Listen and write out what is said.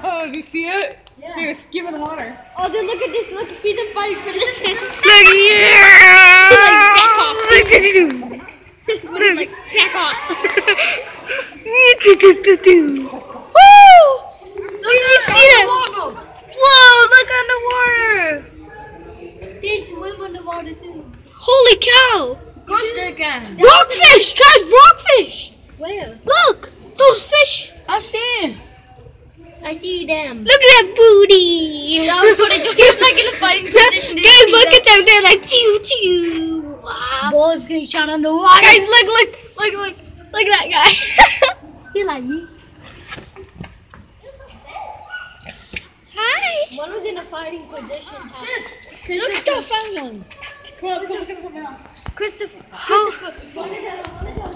Oh, do you see it? Yeah. Here, give it water. Oh, dude, look at this. Look, see them fighting for this. Like, back off. Woo! Did you see that? Whoa, look on the water. They swim on the water too. Holy cow. Go stick again. Rockfish, guys, rockfish. Where? Look, those fish. I see it. I see them. Look at that booty. That was funny. Look at like in a fighting position. Guys, look at them. They're like choo choo. Wow. Bullets getting shot on the water. Guys, look at that guy. He like me. Hi. One was in a fighting position. Look at that found one. Come on, let's go look at something else. Christopher. How? What is that?